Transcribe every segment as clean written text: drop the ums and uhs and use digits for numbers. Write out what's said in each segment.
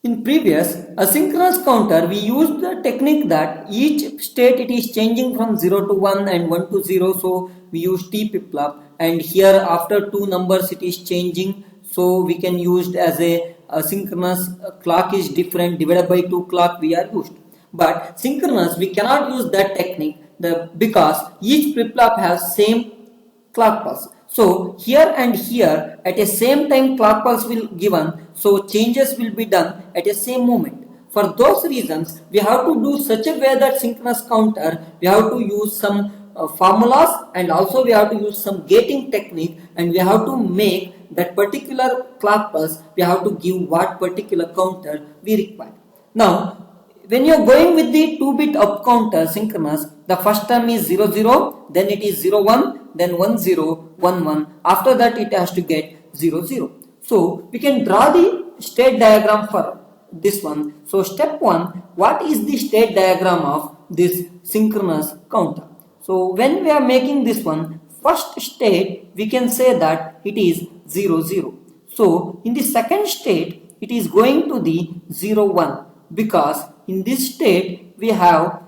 In previous asynchronous counter, we used the technique that each state it is changing from 0 to 1 and 1 to 0. So we use T flip-flop, and here after two numbers it is changing. So we can use as a asynchronous clock is different divided by 2 clock we are used. But synchronous we cannot use that technique because each flip-flop has same clock pulse. So here and here at a same time clock pulse will given, so changes will be done at a same moment. For those reasons we have to do such a way that synchronous counter we have to use some formulas, and also we have to use some gating technique, and we have to make that particular clock pulse, we have to give what particular counter we require. Now when you are going with the 2-bit up counter synchronous, the first term is 0 0, then it is 0 1, then 1 0 1 1. After that it has to get 0 0. So we can draw the state diagram for this one. So step 1, what is the state diagram of this synchronous counter? So when we are making this one, first state we can say that it is 0 0. So in the second state it is going to the 0 1, because in this state we have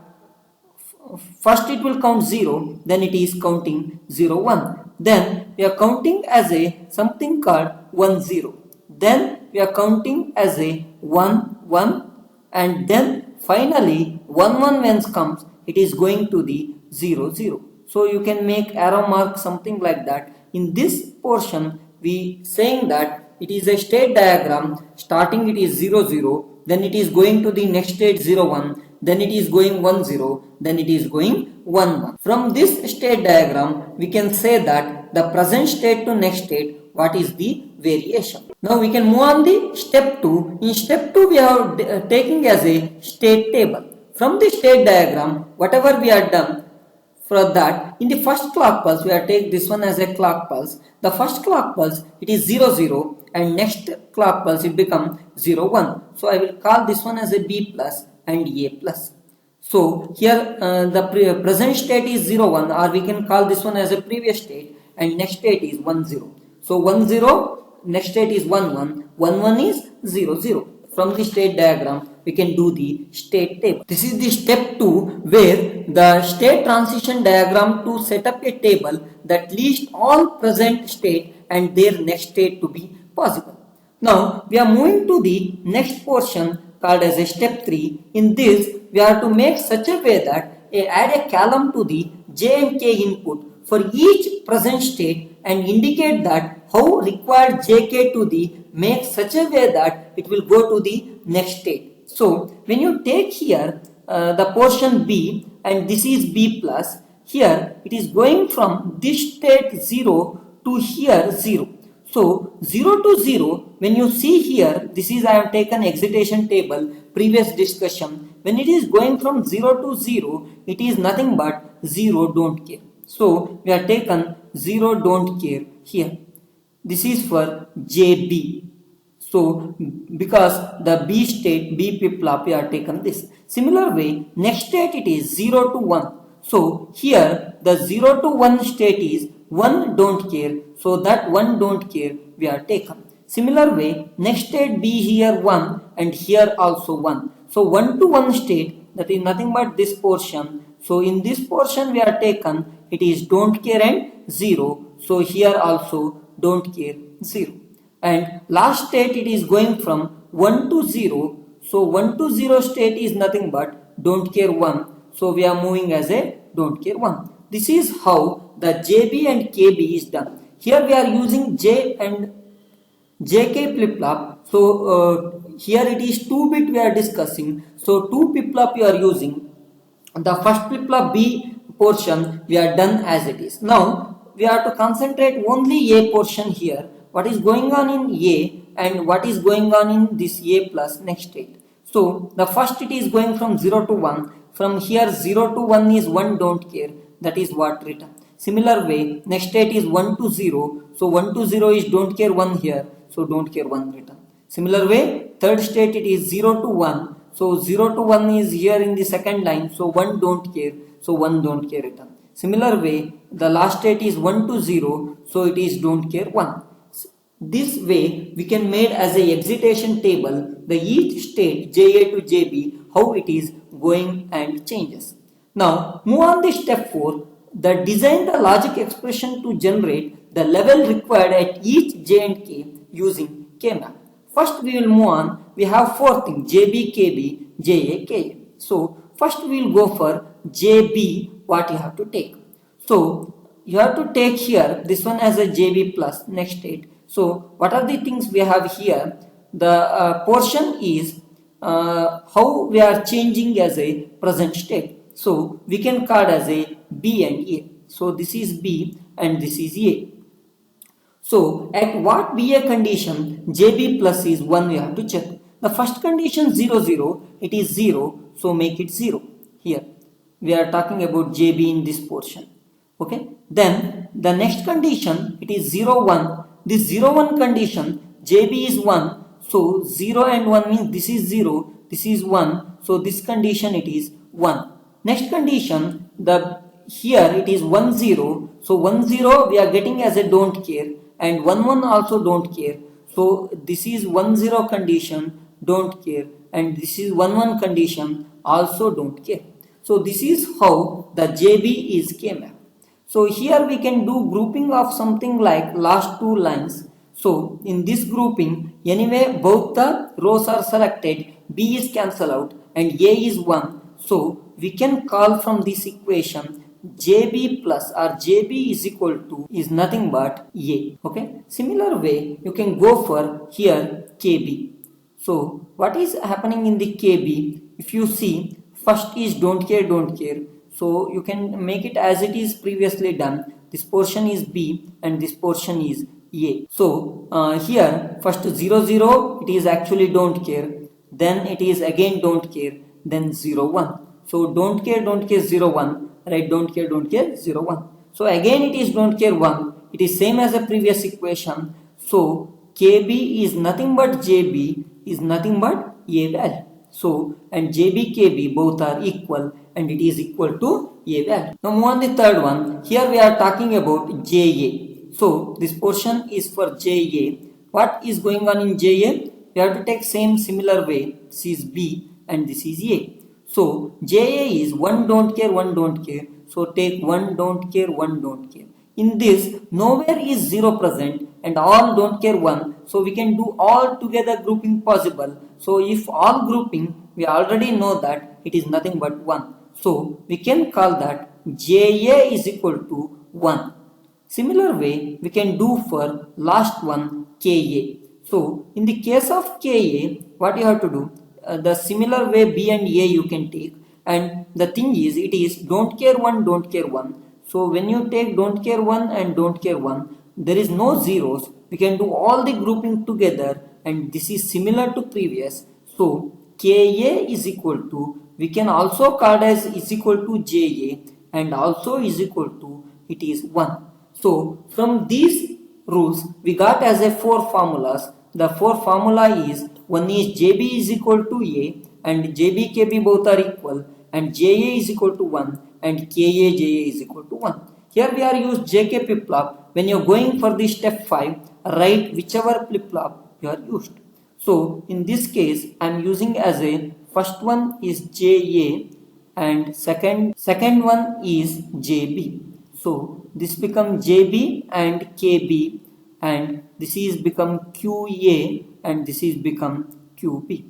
first it will count 0, then it is counting 0 1, then we are counting as a something called 1 0, then we are counting as a 1 1, and then finally 1 1 when comes it is going to the 0 0. So you can make arrow mark something like that. In this portion we saying that it is a state diagram, starting it is 0 0, then it is going to the next state 0 1, then it is going 1 0, then it is going 1 1. From this state diagram we can say that the present state to next state, what is the variation. Now we can move on the step 2. In step 2 we are taking as a state table. From the state diagram, whatever we are done for that, in the first clock pulse we are take this one as a clock pulse. The first clock pulse it is 0 0, and next clock pulse it become 0 1. So I will call this one as a B plus and A plus. So here the present state is 0 1, or we can call this one as a previous state, and next state is 1 0. So 1 0, next state is 1 1, 1 1 is 0 0. From the state diagram we can do the state table. This is the step 2, where the state transition diagram to set up a table that lists all present state and their next state to be possible. Now we are moving to the next portion called as a step 3. In this we are to make such a way that add a column to the J and K input for each present state and indicate that how required JK to the make such a way that it will go to the next state. So when you take here the portion B, and this is B plus, here it is going from this state 0 to here 0. So 0 to 0, when you see here, this is I have taken excitation table, previous discussion. When it is going from 0 to 0, it is nothing but 0 don't care. So we have taken 0 don't care here. This is for JB. So because the B state, B flip-flop, we are taken this. Similar way, next state it is 0 to 1. So here the 0 to 1 state is 1 don't care. So that 1 don't care we are taken. Similar way, next state be here 1 and here also 1. So 1 to 1 state, that is nothing but this portion. So in this portion we are taken, it is don't care and 0. So here also don't care 0. And last state it is going from 1 to 0. So 1 to 0 state is nothing but don't care 1. So we are moving as a don't care 1. This is how the JB and KB is done. Here we are using J and JK flip-flop. So here it is 2-bit we are discussing. So 2 flip-flop we are using. The first flip-flop B portion we are done as it is. Now we are to concentrate only A portion here. What is going on in A and what is going on in this A plus next state. So the first it is going from 0 to 1. From here 0 to 1 is 1 don't care. That is what written. Similar way, next state is 1 to 0. So 1 to 0 is don't care 1 here. So don't care 1 written. Similar way, third state it is 0 to 1. So 0 to 1 is here in the second line. So 1 don't care. So 1 don't care written. Similar way, the last state is 1 to 0. So it is don't care 1. This way we can make as a excitation table the each state JA to JB how it is going and changes. Now move on the step 4. Design the logic expression to generate the level required at each J and K using K-map. First we will move on. We have 4 things: JB, KB, JA, KA. So first we will go for JB. What you have to take? So you have to take here this one as a JB plus next state. So what are the things we have here? The portion is how we are changing as a present state. So we can call as a B and A. So this is B and this is A. So at what BA condition JB plus is 1 we have to check. The first condition 0 0, it is 0, so make it 0 here. We are talking about JB in this portion. Okay. Then the next condition it is 0 1. This 0 1 condition JB is 1. So 0 and 1 means this is 0, this is 1. So this condition it is 1. Next condition here it is 1 0. So 1 0 we are getting as a don't care, and 1 1 also don't care. So this is 1 0 condition don't care, and this is 1 1 condition also don't care. So this is how the JB is K-map. So here we can do grouping of something like last 2 lines. So in this grouping, anyway both the rows are selected, B is cancelled out and A is 1. So we can call from this equation JB plus or JB is equal to is nothing but A. Okay. Similar way you can go for here KB. So what is happening in the KB? If you see, first is don't care, don't care. So you can make it as it is previously done. This portion is B and this portion is A. So here first 0 0 it is actually don't care. Then it is again don't care. Then 0 1. So don't care 0 1. Right, don't care 0 1. So again it is don't care 1. It is same as the previous equation. So KB is nothing but JB is nothing but A value. So and JB KB both are equal and it is equal to A value. Now move on the third one. Here we are talking about JA. So this portion is for JA. What is going on in JA? We have to take same similar way. This is B and this is A. So JA is 1 don't care, 1 don't care. So take 1 don't care, 1 don't care. In this, nowhere is 0 present and all don't care 1. So we can do all together grouping possible. So if all grouping, we already know that it is nothing but 1. So we can call that JA is equal to 1. Similar way, we can do for last one KA. So in the case of KA, what you have to do? The similar way B and A you can take, and the thing is it is don't care 1 don't care 1. So when you take don't care 1 and don't care 1, there is no zeros. We can do all the grouping together and this is similar to previous. So KA is equal to, we can also call as is equal to JA and also is equal to it is 1. So from these rules we got as a 4 formulas. The 4 formula is, one is JB is equal to A and JB KB both are equal and JA is equal to 1 and KA JA is equal to 1. Here we are used JK flip-flop. When you are going for the step 5, write whichever flip-flop you are used. So in this case I am using as a first one is JA and second one is JB. So this become JB and KB and this is become QA and this is become QB.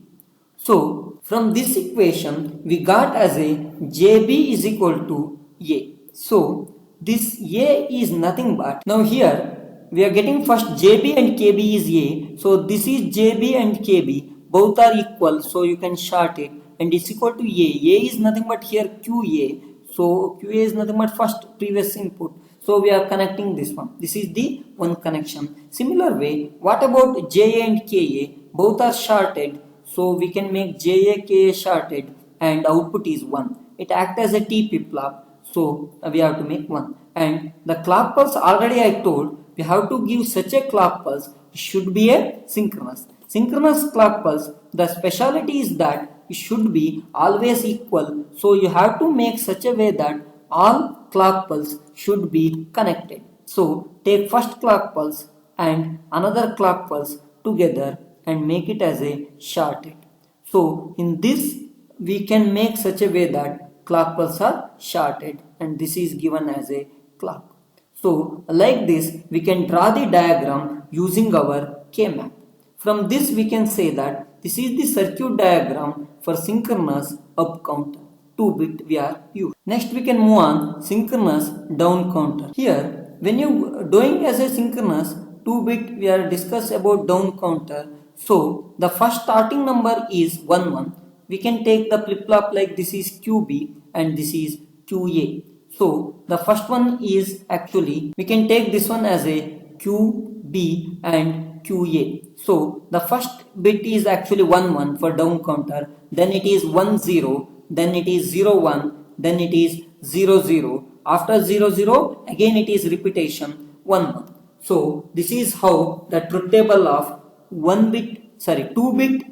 So from this equation we got as a JB is equal to A. So this A is nothing but, now here we are getting first JB and KB is A. So this is JB and KB both are equal, so you can short it and it's equal to A. A is nothing but here QA. So QA is nothing but first previous input. So we are connecting this one. This is the one connection. Similar way, what about JA and KA? Both are shorted. So we can make JA KA shorted and output is 1. It acts as a T flip-flop. So we have to make 1. And the clock pulse already I told we have to give such a clock pulse. It should be a synchronous. Synchronous clock pulse, the speciality is that it should be always equal. So you have to make such a way that all clock pulse should be connected. So take first clock pulse and another clock pulse together and make it as a shorted. So in this we can make such a way that clock pulses are shorted and this is given as a clock. So like this we can draw the diagram using our K-map. From this we can say that this is the circuit diagram for synchronous up counter. 2-bit we are used. Next we can move on synchronous down counter. Here when you doing as a synchronous 2-bit we are discuss about down counter. So the first starting number is 1 1. We can take the flip flop like this is QB and this is QA. So the first one is actually we can take this one as a QB and QA. So the first bit is actually 1 1 for down counter, then it is 1 0, then it is 0 1, then it is 0 0. After 0 0 again it is repetition 1 1. So this is how the truth table of 2-bit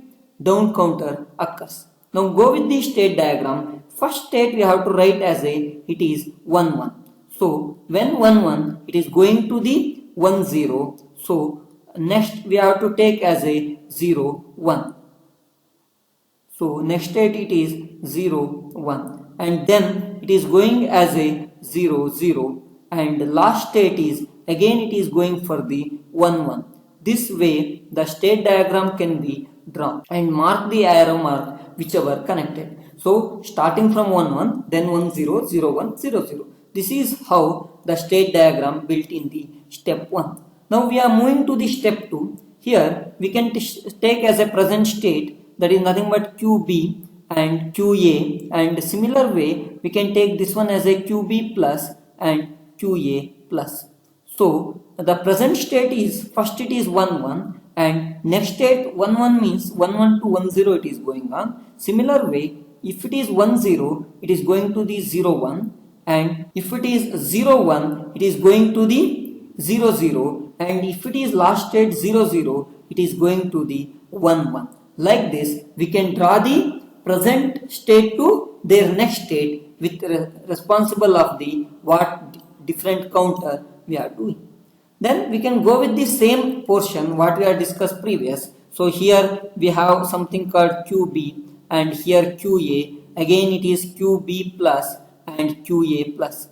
down counter occurs. Now go with the state diagram. First state we have to write as it is 1 1. So when 1 1 it is going to the 1 0. So next we have to take as a 0 1. So next state it is 0 1 and then it is going as a 0 0 and the last state is again it is going for the 1 1. This way the state diagram can be drawn and mark the arrow mark whichever connected. So starting from 1 1 then 1 0 0 1 0 0. This is how the state diagram built in the step 1. Now we are moving to the step 2. Here we can take as a present state, that is nothing but QB and QA, and similar way we can take this one as a QB plus and QA plus. So the present state is first it is 1 1 and next state 1 1 means 1 1 to 1 0 it is going on. Similar way if it is 1 0 it is going to the 0 1 and if it is 0 1 it is going to the 0 0 and if it is last state 0 0 it is going to the 1 1. Like this we can draw the present state to their next state with responsible of the what different counter we are doing. Then we can go with the same portion what we have discussed previous. So here we have something called QB and here QA, again it is QB plus and QA plus.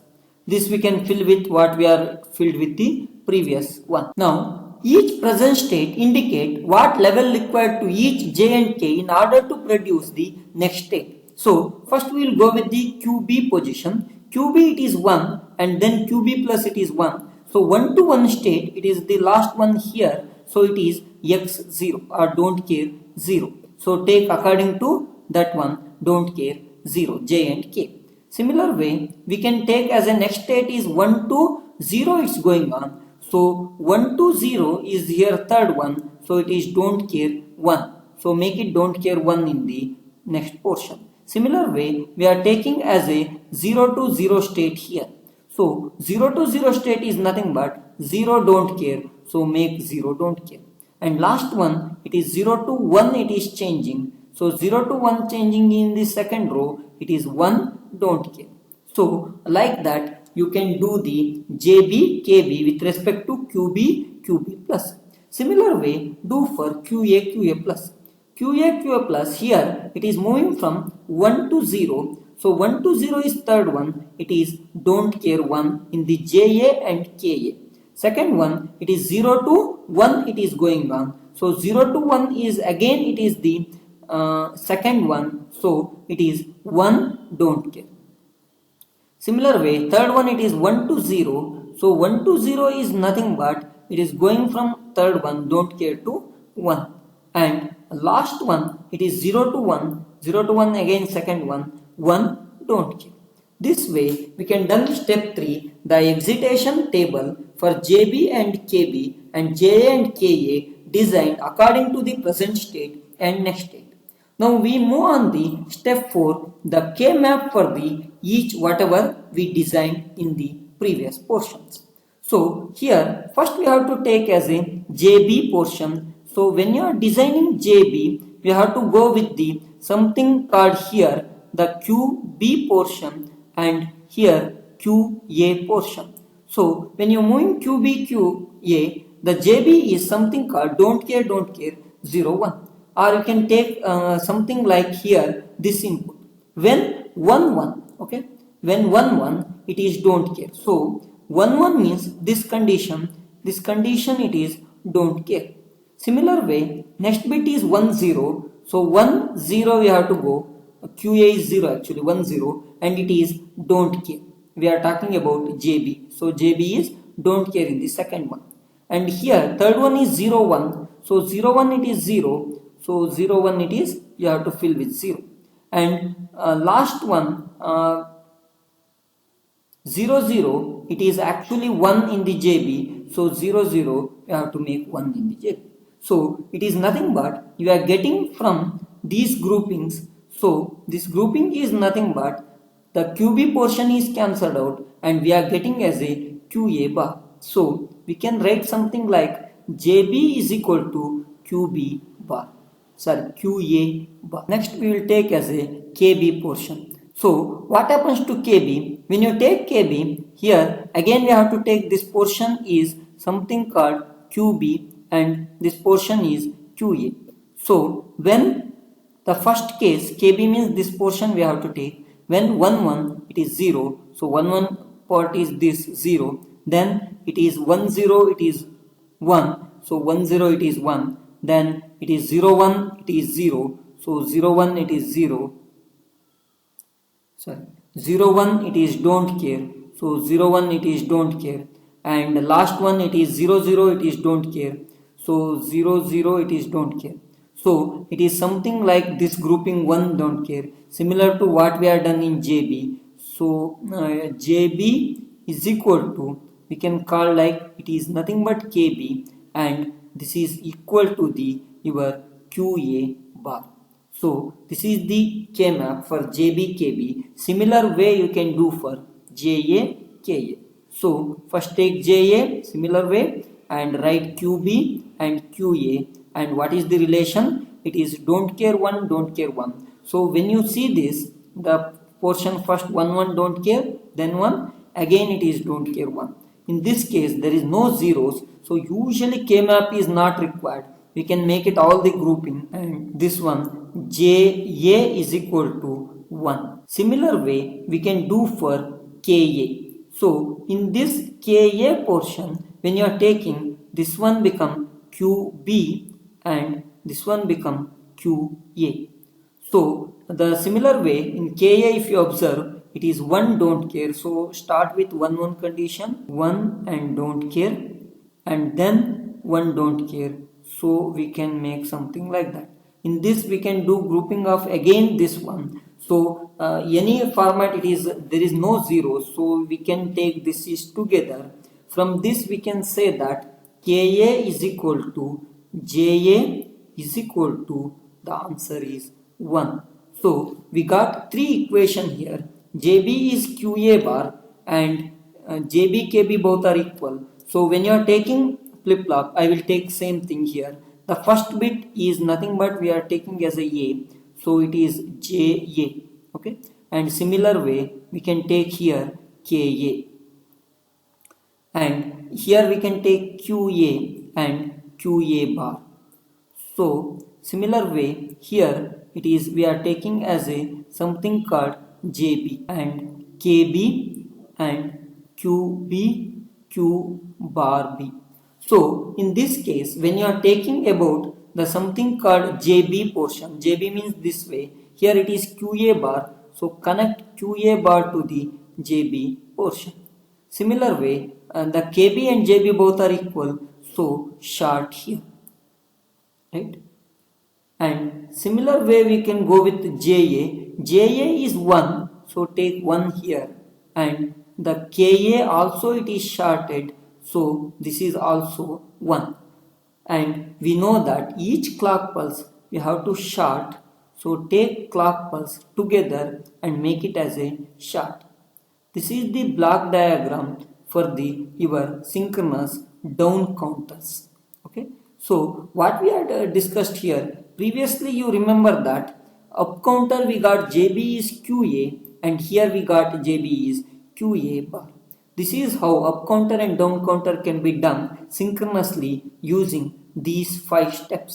This we can fill with what we are filled with the previous one. Now each present state indicate what level required to each J and K in order to produce the next state. So first we will go with the QB position. QB it is 1 and then QB plus it is 1. So 1 to 1 state it is the last one here. So it is X0 or don't care 0. So take according to that one don't care 0 J and K. Similar way we can take as a next state is 1 to 0 it's going on. So 1 to 0 is here third one. So it is don't care 1. So make it don't care 1 in the next portion. Similar way we are taking as a 0 to 0 state here. So 0 to 0 state is nothing but 0 don't care. So make 0 don't care. And last one it is 0 to 1 it is changing. So 0 to 1 changing in the second row it is 1 don't care. So like that you can do the JB KB with respect to QB QB plus. Similar way do for QA QA plus. QA QA plus here it is moving from 1 to 0. So 1 to 0 is third one. It is don't care 1 in the JA and KA. Second one it is 0 to 1 it is going on. So 0 to 1 is again it is the second one. So it is 1 don't care. Similar way third one it is 1 to 0. So 1 to 0 is nothing but it is going from third one don't care to 1. And last one it is 0 to 1. 0 to 1 again second one 1 don't care. This way we can done step 3 the excitation table for JB and KB and JA and KA designed according to the present state and next state. Now we move on the step 4 the K map for the each whatever we designed in the previous portions. So here first we have to take as a JB portion. So when you are designing JB we have to go with the something called here the QB portion and here QA portion. So when you are moving QB QA the JB is something called don't care 0 1, or you can take something like here this input when 1 1, okay, when 1 1 it is don't care. So 1 1 means this condition it is don't care. Similar way, next bit is 1 0. So 1 0 we have to go. QA is 0 actually, 1 0, and it is don't care. We are talking about JB. So JB is don't care in the second one. And here third one is 0 1. So 0 1 it is 0. So 0 1 it is, you have to fill with 0. And last one 0 0, it is actually 1 in the JB. So 0 0 you have to make 1 in the JB. So it is nothing but you are getting from these groupings. So this grouping is nothing but the QB portion is cancelled out and we are getting as a QA bar. So we can write something like JB is equal to QB bar. Sorry, QA bar. Next we will take as a KB portion. So what happens to KB? When you take KB, here again we have to take this portion is something called QB and this portion is QA. So when the first case KB means this portion we have to take, when 1 1 it is 0, so 1 1 part is this 0, then it is 1 0 it is 1, so 1 0 it is 1, then it is 0 1 it is 0, so 0 1 it is 0, sorry 0 1 it is don't care, so 0 1 it is don't care, and the last one it is 0 0 it is don't care, so 0 0 it is don't care. So it is something like this grouping 1 don't care, similar to what we are done in JB. So JB is equal to, we can call like it is nothing but KB, and this is equal to the your QA bar. So this is the K map for JB KB. Similar way you can do for JA KA. So first take JA similar way and write QB and QA. And what is the relation? It is don't care 1, don't care 1. So when you see this, the portion first 1 1 don't care, then 1, again it is don't care 1. In this case there is no zeros, so usually K map is not required. We can make it all the grouping, and this one JA is equal to 1. Similar way we can do for KA. So in this KA portion, when you are taking, this one become QB and this one become QA. So the similar way in KA, if you observe, it is 1 don't care. So start with 1 1 condition, 1 and don't care, and then 1 don't care. So we can make something like that. In this we can do grouping of again this one. So any format it is, there is no zeros, so we can take this is together. From this we can say that KA is equal to JA is equal to, the answer is 1. So we got 3 equation here. JB is QA bar and JB KB both are equal. So when you are taking flip flop, I will take same thing here. The first bit is nothing but we are taking as a, so it is JA, okay, and similar way we can take here KA, and here we can take QA and QA bar. So similar way here it is we are taking as a something called JB and KB and QB Q bar B. So in this case when you are taking about the something called JB portion, JB means this way, here it is QA bar, so connect QA bar to the JB portion. Similar way the KB and JB both are equal, so short here, right? And similar way we can go with JA. JA is 1, so take 1 here, and the KA also it is shorted, so this is also 1. And we know that each clock pulse we have to short, so take clock pulse together and make it as a short. This is the block diagram for the your synchronous down counters. Okay, so what we had discussed here previously, you remember that up counter we got JB is QA and here we got JB is QA bar. This is how up counter and down counter can be done synchronously using these 5 steps.